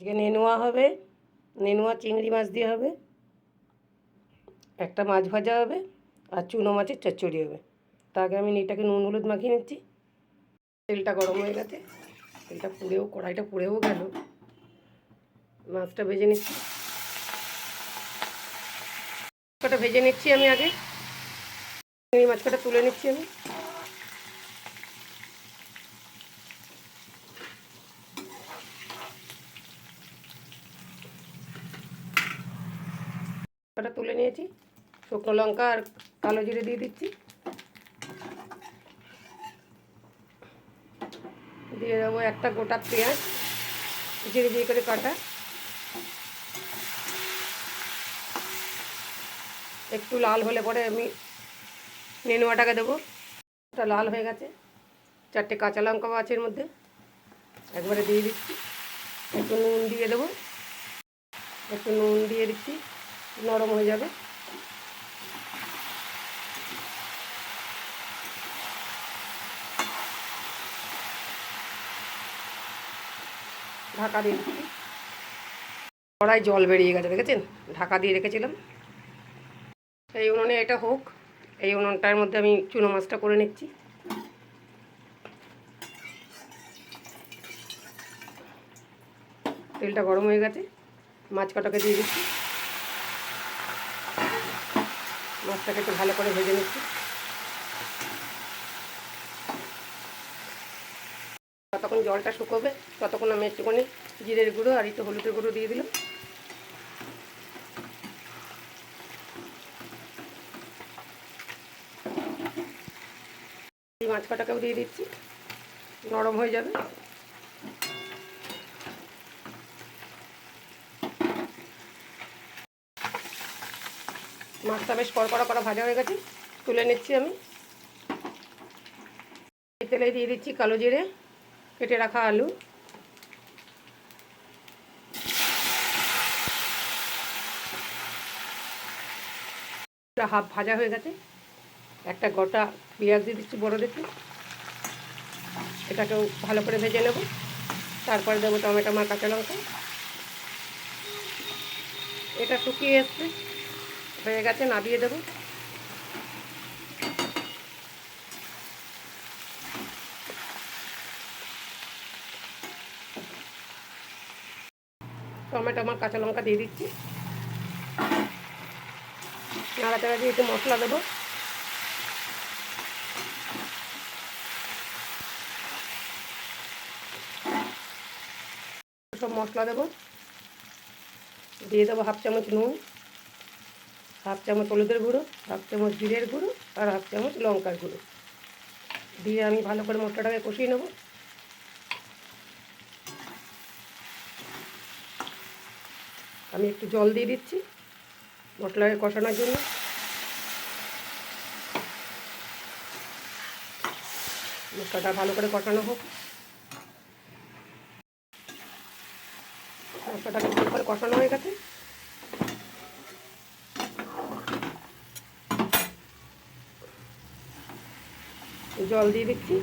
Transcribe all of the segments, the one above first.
আজকে নেনুয়া হবে, নেনুয়া চিংড়ি মাছ দিয়ে হবে, একটা মাছ ভাজা হবে আর চুনো মাছের চচ্চড়ি হবে। তার আগে আমি এটাকে নুন হলুদ মাখিয়ে নিচ্ছি। তেলটা গরম হয়ে গেছে, তেলটা কড়াইটা পুড়েও গেল। মাছটা ভেজে নিচ্ছি, মাছটা ভেজে নিচ্ছি আমি আগে। চিংড়ি মাছটা তুলে নিচ্ছি আমি। তুলে নিয়েছি, শুকনো লঙ্কা আর কালো জিরে দিয়ে দিচ্ছি। দিয়ে দেবো একটা গোটা পেঁয়াজ জিরে দিয়ে করে কাটা। একটু লাল হলে পরে আমি নেনুয়াটাকে দেবো। এটা লাল হয়ে গেছে, 4টে কাঁচা লঙ্কা আছে এর মধ্যে, একবারে দিয়ে দিচ্ছি। একটু নুন দিয়ে দেবো, একটু নুন দিয়ে দিচ্ছি, নরম হয়ে যাবে। ঢাকা দিয়ে দিচ্ছি। কড়াই জল বেরিয়ে গেছে, দেখেছেন? ঢাকা দিয়ে রেখেছিলাম। এই উনুনে এটা হোক, এই উনুনটার মধ্যে আমি চুনো মাছটা করে নিচ্ছি। তেলটা গরম হয়ে গেছে, মাছ কাটাকে দিয়ে দিচ্ছি। মাছটাকে একটু ভালো করে ভেজে নিচ্ছি। ততক্ষণ জলটা শুকোবে, ততক্ষণ আমি একটুখানি জিরের গুঁড়ো আর একটু হলুদের গুঁড়ো দিয়ে দিলাম। এই মাছ কাটাকেও দিয়ে দিচ্ছি, নরম হয়ে যাবে। মাছটা বেশ কড়কড়া করা ভাজা হয়ে গেছে, তুলে নিচ্ছি আমি। এই তেলে দিয়ে দিচ্ছি কালো জিরে, কেটে রাখা আলু, হাফ ভাজা হয়ে গেছে। একটা গোটা পেঁয়াজ দিয়ে দিচ্ছি বড় দেখে, এটাকেও ভালো করে ভেজে নেব। তারপরে দেবো টমেটো আর কাঁচা লঙ্কা। এটা শুকিয়ে এসছে, হয়ে গেছে, নাবিয়ে দেবো। টমেটো আর কাঁচা লঙ্কা দিয়ে দিচ্ছি, নাড়াচাড়া দিয়ে একটু মশলা দেবো। সব মশলা দেবো, দিয়ে দেবো হাফ চামচ নুন, হাফ চামচ হলুদের গুঁড়ো, হাফ চামচ জিরের গুঁড়ো আর হাফ চামচ লঙ্কার গুঁড়ো দিয়ে আমি ভালো করে মশলাটাকে কষিয়ে নেব। আমি একটু জল দিয়ে দিচ্ছি মশলাকে কষানোর জন্য। মশলাটা ভালো করে কষানো হোক। মশলাটাকে ভালো করে কষানো হয়ে গেছে, জল দিয়ে দিচ্ছি।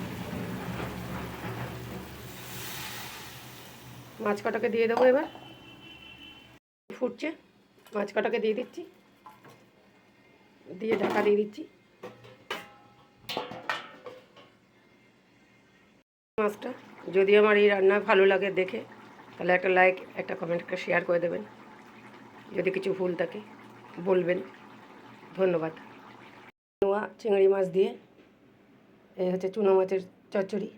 মাছ কাটাকে দিয়ে দেবো এবার। ফুটছে, মাছ কাটাকে দিয়ে দিচ্ছি, দিয়ে ঢাকা দিয়ে দিচ্ছি। মাছটা যদি আমার এই রান্না ভালো লাগে দেখে, তাহলে একটা লাইক, একটা কমেন্ট, একটা শেয়ার করে দেবেন। যদি কিছু ভুল থাকে বলবেন। ধন্যবাদ। নোয়া চিংড়ি মাছ দিয়ে এই হচ্ছে চুনো মাছের চচ্চড়ি।